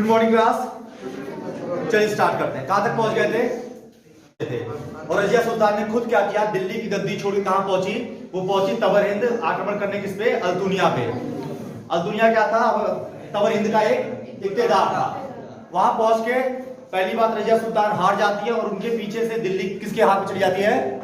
Good morning class. चलिए start करते हैं। कहां तक पहुंच गए थे? और रजिया सुल्तान ने खुद क्या किया, दिल्ली की गद्दी छोड़ के कहां पहुंची? वो पहुंची तबर हिंद आक्रमण करने, किस पे? अल्तुनिया पे। अल्तुनिया क्या था? तबर हिंद का एक इक्तेदार था। वहां पहुंच के पहली बात रजिया सुल्तान हार जाती है और उनके पीछे से दिल्ली किसके हाथ में चली जाती है?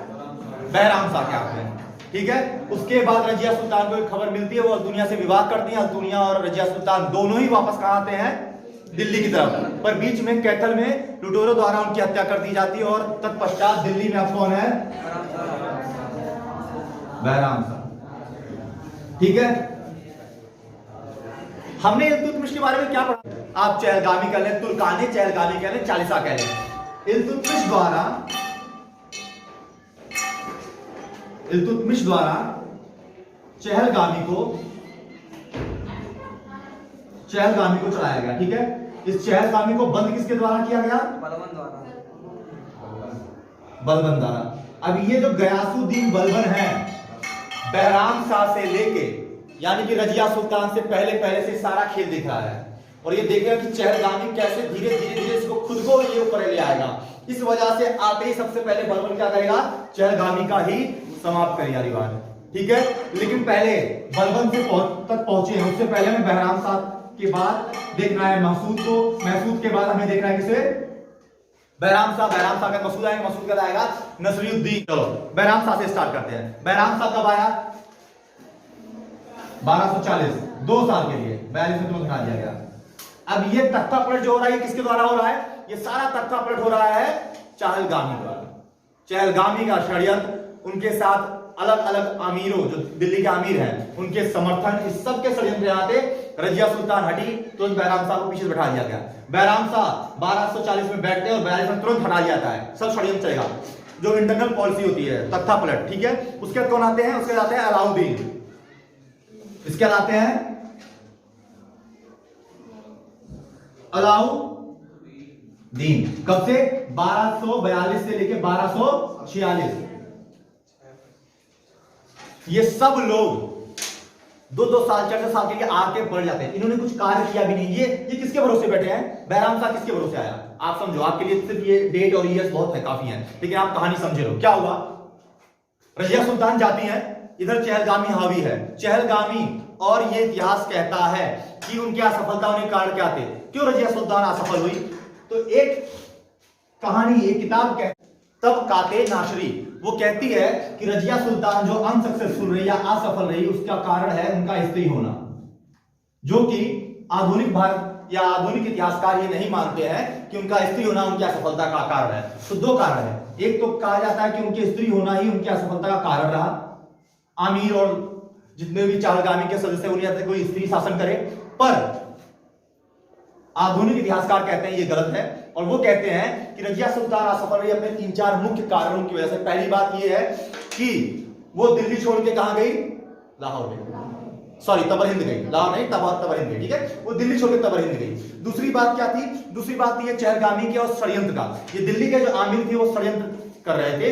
बहराम शाह के हाथ में। ठीक है। उसके बाद रजिया सुल्तान को एक खबर मिलती है, वो अल्तुनिया से विवाह करती है। अल्तुनिया और रजिया सुल्तान दोनों ही वापस कहां आते हैं? दिल्ली की तरफ। पर बीच में कैथल में लुटेरों द्वारा उनकी हत्या कर दी जाती है और तत्पश्चात दिल्ली में अब कौन है? बहराम शाह। ठीक है। हमने इल्तुतमिश के बारे में क्या पढ़ा? आप चहलगामी कह लें, तुर्कानी चहलगामी कह लें, चालीसा कह लें। इल्तुतमिश द्वारा चहलगामी को चलाया गया। ठीक है। इस चहलगामी को बंद किसके द्वारा किया गया? बलबन द्वारा। अब ये जो गयासुद्दीन बलबन है, बहराम शाह से लेके यानी कि रजिया सुल्तान से पहले से सारा खेल दिख रहा है और ये देखेगा कि चहलगामी कैसे धीरे धीरे इसको खुद को ये ऊपर ले आएगा। इस वजह से आते ही सबसे पहले बलबन क्या करेगा? चहलगामी का ही समाप्त करेगा रिवाज। ठीक है। लेकिन पहले बलबन से तक पहुंचे हैं, उससे पहले हमें बहराम शाह के बाद देखना है महसूद को। महसूद के बाद हमें देखना है किसे? बहराम शाह का मसूद आएगा। मसूद का आएगा नसरुद्दीन। चलो बहराम शाह से स्टार्ट करते हैं। बहराम शाह कब आया? 1240, 2 साल के लिए। 42 में तुरंत हटा दिया गया। अब ये तख्ता पलट जो हो रहा है, किसके द्वारा हो रहा है? ये सारा तख्ता पलट हो रहा है चहलगामी द्वारा। चहलगामी का षड्यंत्र, उनके साथ अलग अलग अमीरों, जो दिल्ली के अमीर हैं, उनके समर्थन, इस सब के षड्यंत्र आते रजिया सुल्तान हटी तो बहराम शाह को पीछे बैठा दिया गया। बहराम शाह 1240 में बैठते हैं और 42 में तुरंत हटा दिया जाता है। सब षड्यंत्र चलेगा, जो इंटरनल पॉलिसी होती है, तख्ता पलट। ठीक है। उसके बाद कौन आते हैं? उसके आते हैं अलाउद्दीन। इसके आते हैं अलाउद्दीन। कब से? 1242 से लेकर 1246। ये सब लोग 2-2 साल 4 साल के लिए आके बढ़ जाते हैं। इन्होंने कुछ कार्य किया भी नहीं। ये किसके भरोसे बैठे हैं? बहराम शाह किसके भरोसे आया? आप समझो, आपके लिए सिर्फ ये डेट और ईयर्स बहुत है, काफी है, लेकिन आप कहानी समझे लो। क्या हुआ? रजिया सुल्तान जाती है, इधर चहलगामी हावी है। चहलगामी और ये इतिहास कहता है कि उनकी असफलता होने के कारण क्या थे, क्यों रजिया सुल्तान असफल हुई? तो एक कहानी, एक किताब कहती, तब काते नाशरी, वो कहती है कि रजिया सुल्तान जो अनसक्सेसफुल रही या असफल रही, उसका कारण है उनका स्त्री होना, जो कि आधुनिक भारत या आधुनिक इतिहासकार ये नहीं मानते हैं कि उनका स्त्री होना उनकी असफलता का कारण है। तो 2 कारण है। एक तो कहा जाता है कि उनकी स्त्री होना ही उनकी असफलता का कारण रहा। आमिर और जितने भी चहलगामी के सदस्य उन्हें चाहते कोई स्त्री शासन करे, पर आधुनिक इतिहासकार कहते हैं ये गलत है और वो कहते हैं कि रजिया सुल्तान असफल रही अपने 3-4 मुख्य कारणों की वजह से। पहली बात ये है कि वो दिल्ली छोड़ के कहां गई? लाहौर गई। सॉरी, तबर हिंद गई। लाहौर नहीं, तबर हिंद गई। ठीक है। वो दिल्ली छोड़ के तबर हिंद गई। दूसरी बात क्या थी? दूसरी बात थी चहलगामी के और षड्यंत्र का। ये दिल्ली के जो आमिर थे वो षड्यंत्र कर रहे थे,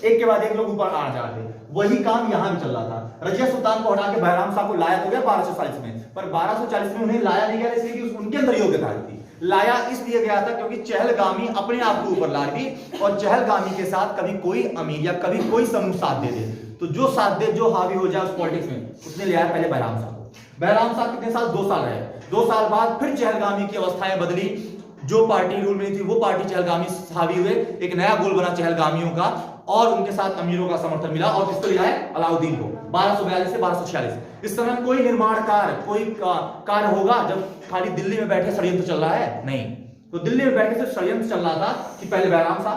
एक के बाद एक लोग ऊपर आ जा रहे थे। वही काम यहां भी चल रहा था। रजिया सुल्तान को हटा के बहराम शाह को लाया तो गया 1240 में, पर 1240 में उन्हें लाया नहीं गया इसलिए कि उनके अंदर योग्यता थी। लाया इसलिए गया था क्योंकि चहलगामी अपने आप को ऊपर ला रही थी और चहलगामी के साथ कभी कोई अमीर या कभी कोई समूह साथ दे दे, तो जो साथ दे, जो हावी हो जाए उस पॉलिटिक्स में, उसने लिया पहले बहराम शाह को। बहराम शाह कितने साल? 2 साल रहे। 2 साल बाद फिर चहलगामी की अवस्थाएं बदली। जो पार्टी रूल में थी वो पार्टी चहलगामी हावी हुए। एक नया गोल बना चहलगामियों का और उनके साथ अमीरों का समर्थन मिला और किसको लिया है? अलाउद्दीन को। 1242 से 1246। इस समय कोई निर्माण कार्य, कोई कार्य होगा जब खाली दिल्ली में बैठे षड्यंत्र चल रहा है? नहीं। तो दिल्ली में बैठे सिर्फ षड्यंत्र चल रहा था कि पहले बहराम शाह,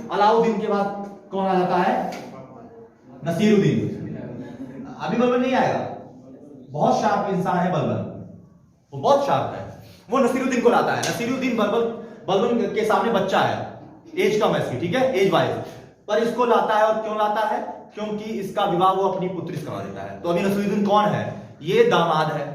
अलाउद्दीन के बाद कौन आ जाता है? नसीरुद्दीन। अभी बलबन नहीं आएगा। बहुत शार्प इंसान है बलबन, वो बहुत शार्प है। वो नसीरुद्दीन को लाता है। नसीरुद्दीन बलबन के सामने बच्चा है, एज कम है इसकी। ठीक है, एज वाइज, पर इसको लाता है। और क्यों लाता है? क्योंकि इसका विवाह वो अपनी पुत्री से करवा देता है। तो अभी नसीरुद्दीन कौन है? ये दामाद है।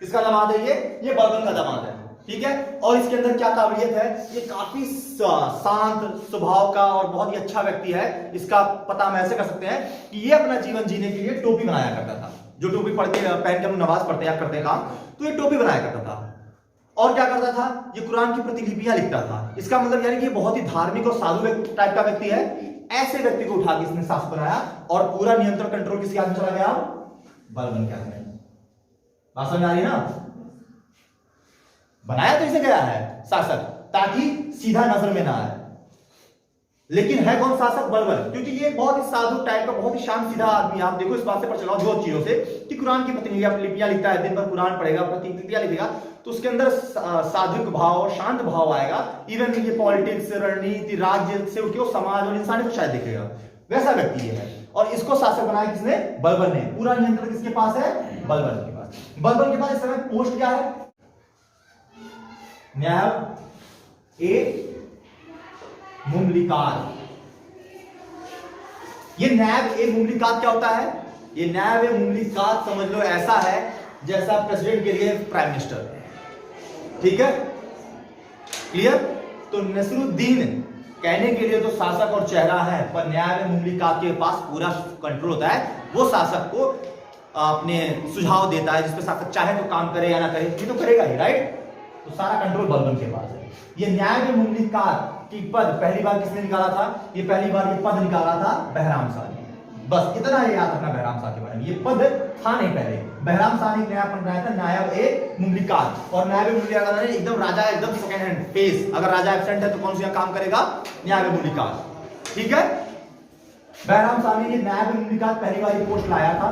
किसका दामाद है? ये बलबन का दामाद है। ठीक है। और इसके अंदर क्या काबिलियत है? ये काफी शांत स्वभाव का और बहुत ही अच्छा व्यक्ति है। इसका पता हम ऐसे कर सकते हैं कि ये अपना जीवन जीने के लिए टोपी बनाया करता था। जो टोपी पहन के हम नमाज पढ़ते हैं या करते हैं काम, तो ये टोपी बनाया करता था। और क्या करता था, ये कुरान की प्रतिलिपियां लिखता था। इसका मतलब यानी कि ये बहुत ही धार्मिक और साधु टाइप का व्यक्ति है। ऐसे व्यक्ति को उठा के इसने शासक बनाया और पूरा नियंत्रण कंट्रोल किसके हाथ में चला गया, बलबन के हाथ में। बात समझ आ रही ना? बनाया तो इसे गया है शासक ताकि सीधा नजर में ना आए, लेकिन है कौन शासक, बलबन। क्योंकि ये बहुत ही साधु टाइप का, बहुत ही शांत सीधा आदमी। आप देखो इस बात से पर चलाओ दो चीजों से कि कुरान की प्रतिलिपियां लिखता है, दिन भर कुरान पढ़ेगा, प्रतिलिपियां लिखेगा, तो उसके अंदर साधुक भाव, शांत भाव आएगा। इवन ये पॉलिटिक्स, रणनीति, राज्य से उठ के वो समाज और इंसानी को शायद देखेगा, वैसा व्यक्ति है। और इसको शासक बनाया किसने, बलबन ने। पूरा नियंत्रण किसके पास है, बलबन के पास। बलबन के पास इस समय पोस्ट क्या है, नायब ए मुमलिकात। ये नायब ए मुमलिकात क्या होता है, ये नायब ए मुमलिकात समझ लो ऐसा है जैसा प्रेसिडेंट के लिए प्राइम मिनिस्टर, ठीक है, क्लियर। तो नसरुद्दीन कहने के लिए तो शासक और चेहरा है, पर नायब ए मुमलिकात के पास पूरा कंट्रोल होता है। वो शासक को अपने सुझाव देता है, जिसपे शासक चाहे तो काम करे या ना करे, ये तो करेगा ही, राइट। तो सारा कंट्रोल बलबन के पास है। ये न्याय में मुमलिकात की पद पहली बार किसने निकाला था, ये पहली बार ये पद निकाला था बहराम शाह ने। बस इतना ही याद रखना बहराम शाह के बारे में, ये पद था नहीं पहले, बहराम शाह ने नया पद बनाया था, नायब ए मुमलिकात। और नायब ए मुमलिकात ने एकदम राजा, एकदम सेकंड हैंड फेस, अगर राजा एब्सेंट है तो कौन सा काम करेगा, नायब ए मुमलिकात, ठीक है। बहराम शाह ने ये नायब ए मुमलिकात पहली बार पोस्ट लाया था,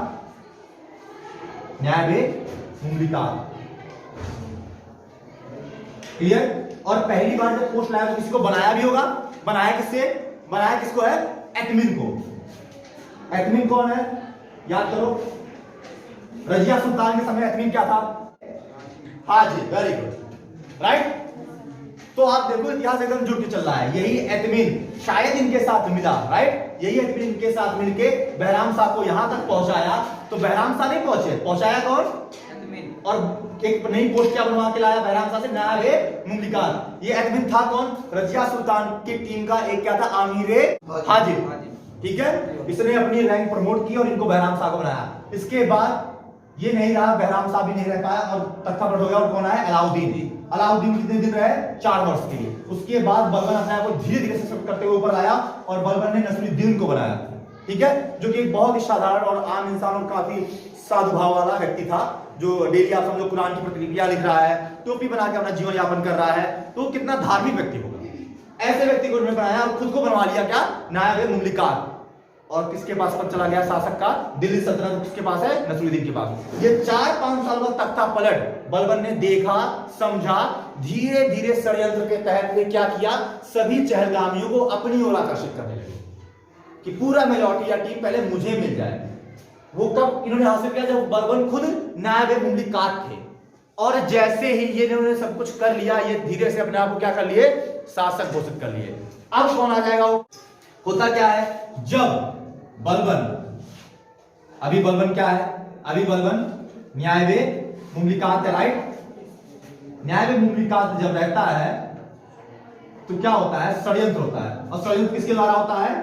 नायब ए मुमलिकात, क्लियर। और पहली बार जब पोस्ट लाया तो किसी को बनाया भी होगा, बनाया किससे, बनाया किसको है, एतमिन को। एतमिन कौन है, याद करो, रजिया सुल्तान के समय एतमिन क्या था, हाजी, वेरी गुड, राइट। तो आप देखो इतिहास एकदम जुड़ के चल रहा है। यही एतमिन शायद इनके साथ मिला, राइट, यही एतमिन इनके साथ मिलके बहराम शाह को यहां तक पहुंचाया। तो बहराम शाह नहीं पहुंचे, पहुंचाया कौन, और एक नई पोस्ट क्या बनवा के लाया बहराम शाह से, नायब ए मुमलिकात। ये एतमिन था कौन, रजिया सुल्तान की टीम का एक क्या था, आमीरे हाजिर, ठीक है। इसने अपनी रैंक प्रमोट की और इनको बहराम शाह को बनाया। इसके बाद ये नहीं रहा, बहराम शाह भी नहीं रह पाया और तख्ता पलट हो गया। और कौन आया, अलाउद्दीन। अलाउद्दीन कितने दिन रहे, 4 वर्ष के लिए। उसके बाद बलबन अपने आप को धीरे धीरे सशक्त करते हुए ऊपर आया और बलबन ने नसरुद्दीन को बनाया, ठीक है, जो कि एक बहुत ही साधारण और आम इंसान और काफी साधु भाव वाला व्यक्ति था, जो डेली आप समझो कुरान की प्रतिलिपियां लिख रहा है, टोपी बना के अपना जीवन यापन कर रहा है, तो कितना धार्मिक व्यक्ति होगा। ऐसे व्यक्ति को उन्होंने बनाया और खुद को बनवा लिया क्या, नायब ए मुमलिकात। और किसके पास पद चला गया शासक का, दिल्ली सल्तनत किसके पास है, नसरुद्दीन के पास। ये 4-5 साल बाद तख्ता पलट बलबन ने देखा, समझा, धीरे धीरे षड्यंत्र के तहत ने क्या किया, सभी चहलगामियों को अपनी ओर आकर्षित करने लगे कि पूरा मेजॉरिटी या टीम पहले मुझे मिल जाए। वो कब इन्होंने हासिल किया, जब बलबन खुद नायब ए मुमलिकात थे। और जैसे ही ये इन्होंने सब कुछ कर लिया, ये धीरे से अपने आप को क्या कर लिए, शासक घोषित कर लिए। अब कौन आ जाएगा, वो होता क्या है, जब बलबन, अभी बलबन क्या है, अभी बलबन नायब ए मुमलिकात है, राइट। नायब ए मुमलिकात जब रहता है तो क्या होता है, षड्यंत्र होता है। और षड्यंत्र किसके द्वारा होता है,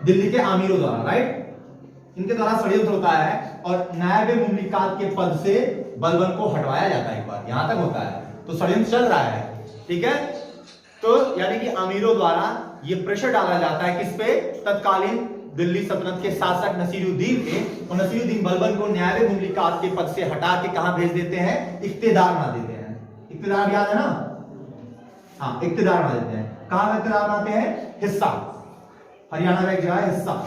दिल्ली के आमीरों द्वारा, राइट, इनके द्वारा षड्यंत्र होता है। और नायब ए मुमलिकात के पद से बलबन को हटवाया जाता है, एक बार यहां तक होता है। तो षड्यंत्र चल रहा है, ठीक है। तो यानी कि आमीरों द्वारा ये प्रेशर डाला जाता है किस पे, तत्कालीन दिल्ली सल्तनत के शासक नसीरुद्दीन के। और नसीरुद्दीन बलबन को नायब ए मुमलिकात के पद से हटा के कहां भेज देते हैं, इख्तियार बना देते हैं। इख्तियार याद है ना, हाँ, इख्तियार बना देते हैं। कहां इख्तियार बनाते हैं, हिस्सा, हरियाणा का एक जगह है हिस्सा,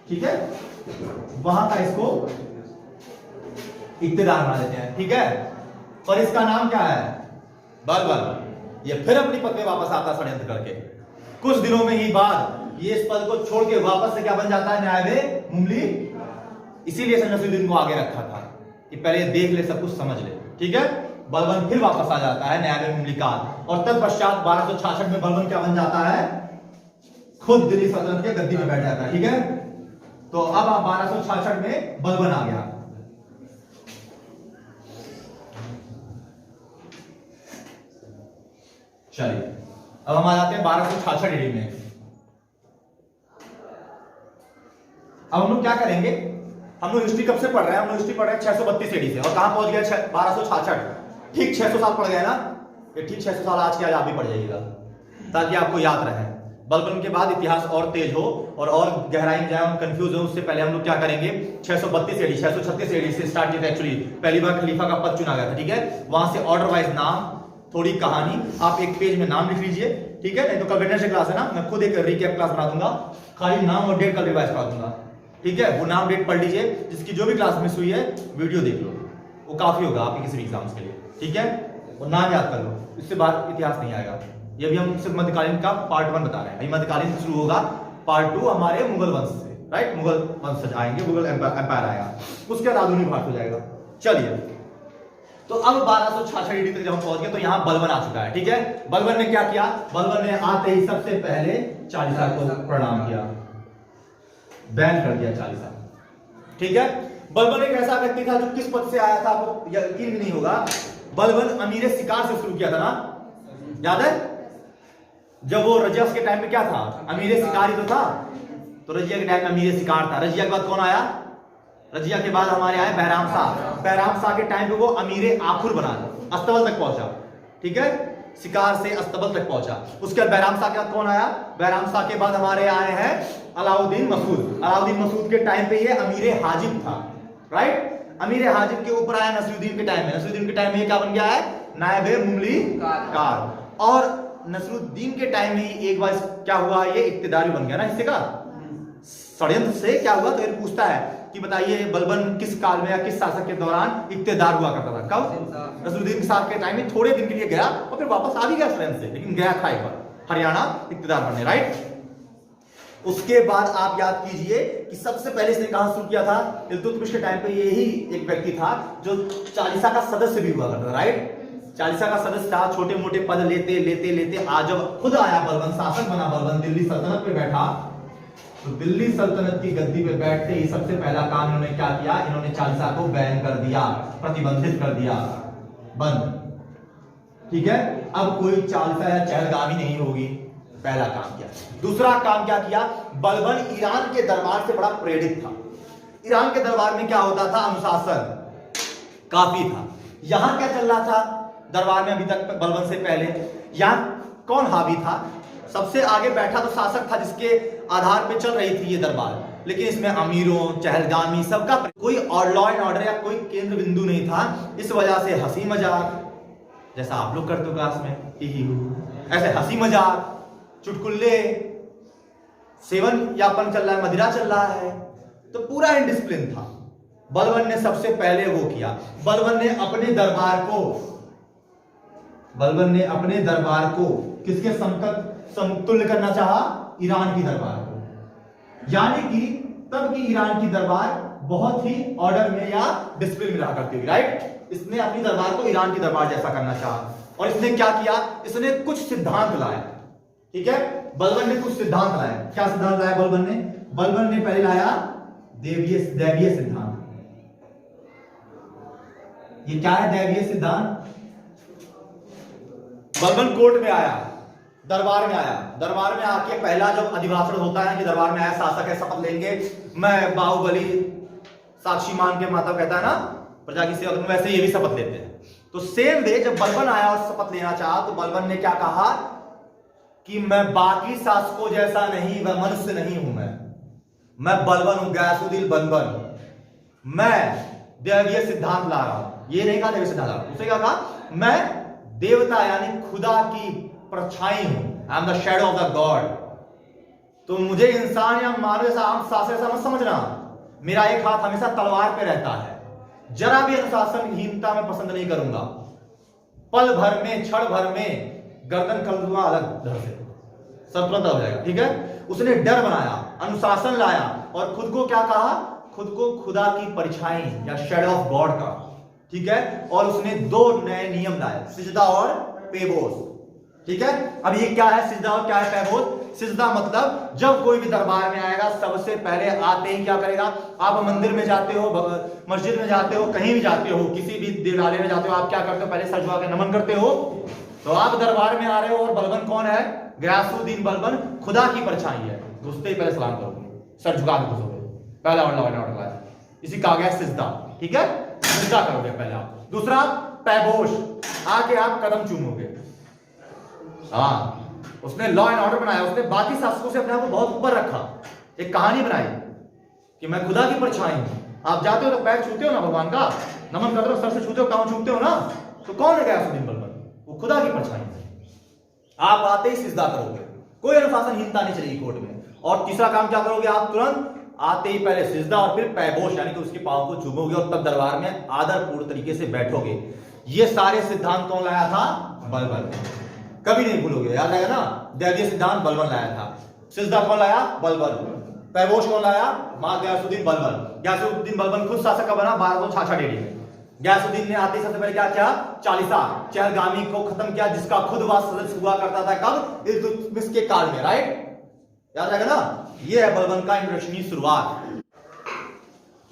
ठीक है, वहां का इसको इख्तियार बना देते हैं, ठीक है। पर इसका नाम क्या है, बलबन। ये फिर अपनी पद पे वापस आता षड्यंत्र करके। कुछ दिनों में ही बाद ये इस पद को छोड़ के वापस से क्या बन जाता है, नायब ए मुमली। इसीलिए नसीरुद्दीन को आगे रखा था कि पहले देख ले, सब कुछ समझ ले, ठीक है। बलबन फिर वापस आ जाता है नायब ए मुमलिकात। और तत्पश्चात 1266 में बलबन क्या बन जाता है, खुद दिल्ली सल्तनत के गद्दी में बैठ जाता है, ठीक है। तो अब 1266 में बलबन आ गया। चलिए अब हम आ जाते हैं 1266 ईडी में। अब हम लोग क्या करेंगे, हम लोग हिस्ट्री कब से पढ़ रहे हैं, हम लोग हिस्ट्री पढ़ रहे हैं 632 ईडी से। और कहां पहुंच गए 1266, ठीक 600 साल पड़ गए ना, ये ठीक 600 साल आज के आज आप भी पढ़ जाइएगा ताकि आपको याद रहे। बलबन के बाद इतिहास और तेज हो और गहराई में जाए, हम कंफ्यूज हो, उससे पहले हम लोग क्या करेंगे, 632 एडी 636 एडी से स्टार्ट किया था। एक्चुअली पहली बार खलीफा का पद चुना गया था, ठीक है। वहां से ऑर्डर वाइज नाम, थोड़ी कहानी, आप एक पेज में नाम लिख लीजिए, ठीक है। नहीं तो कल वेडनेसडे क्लास है ना, मैं खुद एक रिकैप क्लास बना दूंगा, खाली नाम और डेट कल रिवाइज करा दूंगा, ठीक है। वो नाम डेट पढ़ लीजिए, जिसकी जो भी क्लास मिस हुई है वीडियो देख लो, वो काफी होगा आपके किसी भी एग्जाम्स के लिए, ठीक है। वो नाम याद कर लो, इससे बाद इतिहास नहीं आएगा। ये भी हम सिर्फ मध्यकालीन का पार्ट 1 बता रहे हैं। मध्यकालीन शुरू होगा, पार्ट 2 हमारे मुगल वंश से, राइट। मुगल वंश से आएंगे, मुगल एम्पायर आएगा, उसके बाद आधुनिक भारत हो जाएगा। चलिए, तो अब 1266 ईडी तक जब हम पहुंच गए तो यहाँ बलबन आ चुका है, ठीक है। बलबन ने क्या किया, बलबन ने आते ही सबसे पहले चालीसा को प्रणाम किया, बैन कर दिया चालीसा, ठीक है। बलबन एक ऐसा व्यक्ति था जो किस पद से आया था, आपको यकीन भी नहीं होगा। बलबन अमीर शिकार से शुरू किया था ना, याद है। जब वो रजिया के टाइम में क्या था, अमीर शिकार ही तो था। तो रजिया के टाइम में अमीर शिकार था। रजिया के बाद कौन आया, रजिया के बाद हमारे आए बैराम शाह। बैराम शाह के टाइम पे वो अमीर आखुर बना, अस्तबल तक पहुंचा, ठीक है। शिकार से अस्तबल तक पहुंचा। उसके बाद बैराम शाह के बाद कौन आया, बैराम शाह के बाद हमारे आए हैं अलाउद्दीन मसूद। अलाउद्दीन मसूद के टाइम पे ये अमीर हाजिब था, राइट। अमीर हाजिब के ऊपर आया नसरुद्दीन के टाइम में। नसरुद्दीन के टाइम में क्या बन गया है, नायब मुमली कार। और नसरुद्दीन के टाइम में एक बार क्या हुआ, ये इक्तिदारी बन गया ना हिस्से का। षड्यंत्र से क्या हुआ, तो ये पूछता है कि बताइए बलबन किस काल में या किस शासक के दौरान इक्तिदार हुआ करता था, कब, नसरुद्दीन के साथ के टाइम में। थोड़े दिन के लिए गया और फिर वापस आ भी गया षड्यंत्र से, लेकिन गया था एक बार हरियाणा इक्तिदार बनने, राइट। उसके बाद आप याद कीजिए कि सबसे पहले इसने कहां शुरू किया था, इल्तुतमिश के टाइम पे यही एक व्यक्ति था जो चालीसा का सदस्य भी हुआ करता था, राइट। चालीसा का सदस्य था, छोटे मोटे पद लेते लेते लेते आज जब खुद आया बलबन, शासक बना बलबन, दिल्ली सल्तनत पे बैठा, तो दिल्ली सल्तनत की गद्दी पे बैठते ही सबसे पहला काम इन्होंने क्या किया, इन्होंने चालीसा को बैन कर दिया, प्रतिबंधित कर दिया, बंद, ठीक है। अब कोई चालीसा या चहलगामी नहीं होगी, पहला काम किया। दूसरा काम क्या किया, बलबन ईरान के दरबार से बड़ा प्रेरित था। ईरान के दरबार में क्या होता था, अनुशासन काफी था। यहां क्या चल रहा था दरबार में अभी तक, बलबन से पहले यहां कौन हावी था, सबसे आगे बैठा तो शासक था जिसके आधार पे चल रही थी ये दरबार, लेकिन इसमें अमीरों, चहलगामी सबका कोई लॉ एंड ऑर्डर या कोई केंद्र बिंदु नहीं था। इस वजह से हंसी मजाक, जैसा आप लोग करते हो क्लास में, ऐसे हंसी मजाक, चुटकुल्ले, सेवन यापन चल रहा है, मदिरा चल रहा है, तो पूरा इनडिसिप्लिन था। बलबन ने सबसे पहले वो किया, बलबन ने अपने दरबार को किसके समतुल्य करना चाहा, ईरान की दरबार को। यानी कि तब की ईरान की दरबार बहुत ही ऑर्डर में या डिसिप्लिन में रहा करती हुई, राइट। इसने अपनी दरबार को ईरान की दरबार जैसा करना चाहा, और इसने क्या किया, इसने कुछ सिद्धांत लाए, ठीक है। बलबन ने कुछ सिद्धांत लाए। क्या सिद्धांत लाया बलबन ने पहले लाया दैवीय सिद्धांत। ये क्या है दैवीय सिद्धांत, बलबन कोर्ट में आया, दरबार में आके पहला जब अधिभाषण होता है कि दरबार में आया शासक है, शपथ लेंगे, मैं बाहुबली साक्षी मान के माता कहता है ना प्रजा की सेवा, वैसे ये भी शपथ लेते हैं। तो सेम डे जब बलबन आया और शपथ लेना चाहा, तो बलबन ने क्या कहा कि मैं बाकी शासकों जैसा नहीं, वह मनुष्य नहीं हूं, मैं बलबन हूं, गयासुद्दीन बलबन, मैं दैवीय सिद्धांत ला रहा हूं। ये नहीं कहा दैवीय सिद्धांत ला रहा हूं, उसे क्या कहा, मैं देवता यानी खुदा की परछाई हूं, I am the shadow of the God. तो मुझे इंसान या मानव जैसा आम शासक ऐसा मत समझना, मेरा एक हाथ हमेशा तलवार पे रहता है, जरा भी अनुशासनहीनता में पसंद नहीं करूंगा, पल भर में, क्षण भर में गर्दन कर दूंगा अलग धड़ से, सब तुरंत हो जाएगा, ठीक है। उसने डर बनाया, अनुशासन लाया, और खुद को क्या कहा, खुद को खुदा की परछाई या शैडो ऑफ गॉड का, ठीक है। और उसने 2 नए नियम लाए, सिजदा और पेबोस, ठीक है। अब ये क्या है सिजदा और क्या है पेबोस? सिजदा मतलब जब कोई भी दरबार में आएगा सबसे पहले आते ही क्या करेगा, आप मंदिर में जाते हो, मस्जिद में जाते हो, कहीं भी जाते हो, किसी भी देवालय में जाते हो, आप क्या करते हो, पहले सर झुका के नमन करते हो। तो आप दरबार में आ रहे हो और बलबन कौन है, गयासुद्दीन बलबन खुदा की परछाई है, घुसते ही पहले सलाम करोगे, सर झुका के घुसोगे, पहला ऑर्डर है, इसी का आ गया सिजदा, ठीक है। सिजदा करोगे पहले आप। दूसरा पैबोश, आके आप कदम चूमोगे। हाँ, उसने लॉ एंड ऑर्डर बनाया, उसने बाकी शासकों से अपने आप को बहुत ऊपर रखा, एक कहानी बनाई कि मैं खुदा की परछाई हूं। आप जाते हो तो पैर छूते हो ना भगवान का, नमन करते हो, सर से छूते हो, पांव छूते हो ना, तो कौन है गयासुद्दीन बलबन? वो खुदा की परछाई है। आप आते ही सिजदा करोगे, कोई अनुशासनहीनता नहीं चलेगी कोर्ट में। और तीसरा काम क्या करोगे आप? तुरंत आते ही पहले सिजदा और फिर पैबोश यानी कि उसके पांव को चूमोगे और तब दरबार में आदरपूर्ण तरीके से बैठोगे। ये सारे सिद्धांत कौन लाया था? बलबन। कभी नहीं भूलोगे, याद आएगा ना, दैवीय सिद्धांत बलबन लाया था। सिजदा कौन लाया? बलबन। पैबोश कौन लाया? मां गयासुद्दीन बलबन। गयासुद्दीन बलबन खुद शासक का बना 1266 डेढ़ी में। गयासुद्दीन ने आते ही सबसे पहले क्या किया? चालीसा चहलगामी को खत्म किया, जिसका खुद वह सदस्य हुआ करता था कब? इल्तुतमिश के काल में, राइट? याद रहेगा ना, ये है बलबन का इंट्रोडक्शनी शुरुआत।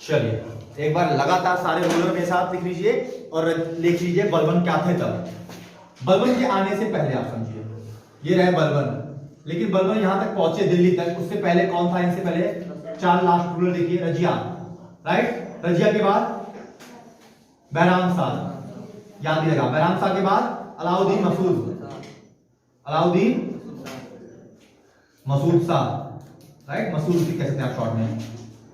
चलिए एक बार लगातार सारे रूलर मेरे साथ लिख लीजिए और लिख लीजिए बलबन क्या थे तब। बलबन के आने से पहले आप समझिए, ये रहे बलबन, लेकिन बलबन यहां तक पहुंचे दिल्ली तक, उससे पहले कौन था? इनसे पहले 4 लास्ट रूलर देखिए। रजिया, राइट? रजिया के बाद बैराम शाह, याद नहीं लगा। बैराम शाह के बाद अलाउद्दीन मसूद, अलाउद्दीन मसूद शाह, राइट? मसूद भी कह सकते हैं आप शॉर्ट में,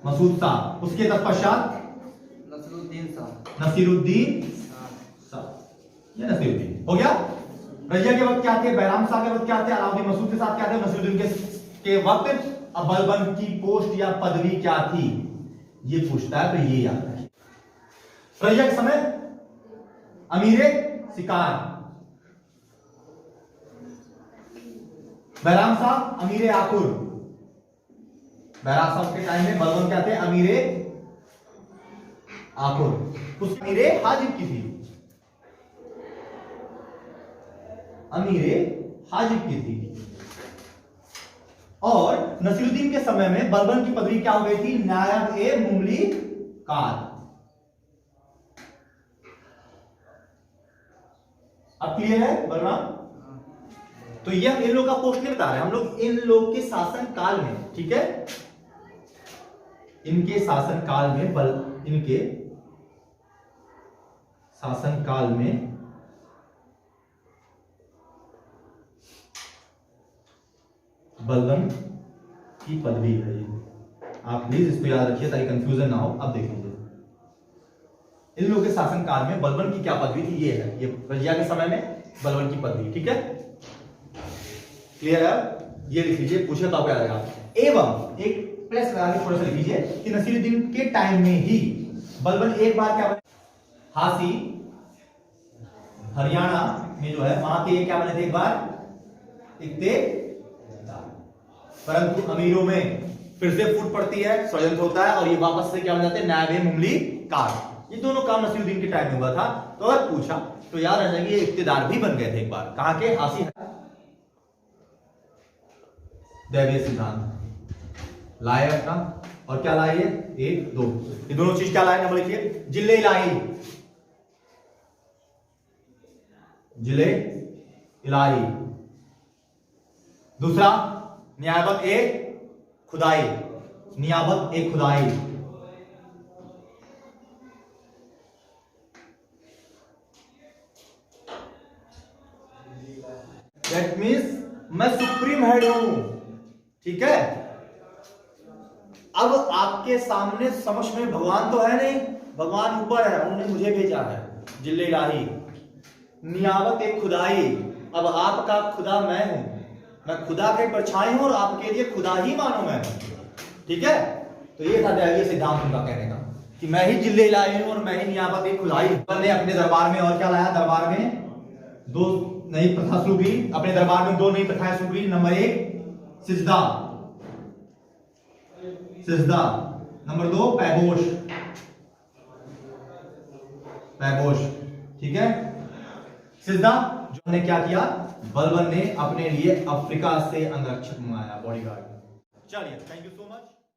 मसूद शाह। उसके तत्पश्चात नसीरुद्दीन शाह, नसीरुद्दीन शाह, ये नसीरुद्दीन हो गया। रजिया के वक्त क्या थे? बैराम शाह के वक्त क्या थे? अलाउद्दीन मसूद के साथ क्या थे? नसीरुद्दीन के वक्त अब बलबन की पोस्ट या पदवी क्या थी, ये पूछता है, तो ये याद है। रजिया के समय अमीरे शिकार, बैराम शाह अमीरे आकुर। बैराम शाह के टाइम में बलबन क्या थे? अमीरे आकुर। उस अमीरे हाजिब की थी, अमीरे हाजिब की थी। और नसीरुद्दीन के समय में बलबन की पदवी क्या हो गई थी? नायब ए मुमली कार। अब क्लियर है बलराम? तो ये हम इन लोग का पोस्ट नहीं बता रहे, हम लोग इन लोग के शासन काल में, ठीक है, इनके शासन काल में इनके शासन काल में बलबन की पदवी है। आप प्लीज इसको याद रखिए ताकि कंफ्यूजन ना हो। अब देख लीजिए इन लोगों के शासन काल में बलबन की क्या पदवी थी, ये है, ये रजिया के समय में बलबन की पदवी, ठीक है, क्लियर है? ये लिख लीजिए, पूछे तो आपको याद आएगा। एवं एक प्लस लगा के थोड़ा सा लिख लीजिए कि नसीरुद्दीन के टाइम में ही बलबन एक बार क्या बने? हासी हरियाणा में जो है वहां के क्या बने थे? एक बार इक्तेदार। परंतु अमीरों में फिर से फूट पड़ती है, षड्यंत्र होता है और ये वापस से क्या बन जाते हैं? नायब मुमली कार। ये दोनों काम नसीरुद्दीन के टाइम में हुआ था। तो अगर पूछा तो याद रखना कि ये इक्तेदार भी बन गए थे एक बार। कहां के? हासी दैवीय सिद्धांत लाए अपना, और क्या लाए? 1 2 ये दोनों चीज क्या लाए? नंबर लिखिए, जिले इलाही, जिले इलाही। दूसरा नियाबत ए खुदाई, नियाबत ए खुदाई। दैट मीन्स मैं सुप्रीम हेड हूं, ठीक है। अब आपके सामने समझ में भगवान तो है नहीं, भगवान ऊपर है, उन्होंने मुझे भेजा है। जिले इलाही, नियाबत एक खुदाई, अब आपका खुदा मैं हूं, मैं खुदा के परछाई हूं और आपके लिए खुदा ही मानो मैं, ठीक है। तो ये था दैवीय सिद्धांत उनका कहने का कि मैं ही जिले इलाही हूं और मैं ही नियाबत एक खुदाई हूं। ने अपने दरबार में और क्या लाया? दरबार में 2 नई प्रथा शुरू की, अपने दरबार में 2 नई प्रथाएं शुरू की। नंबर 1 सिजदा, सिजदा। नंबर 2 पैबोश, पैबोश, ठीक है। सिजदा जो ने क्या किया? बलबन ने अपने लिए अफ्रीका से अंगरक्षक मंगाया, बॉडीगार्ड। चलिए, थैंक यू सो मच।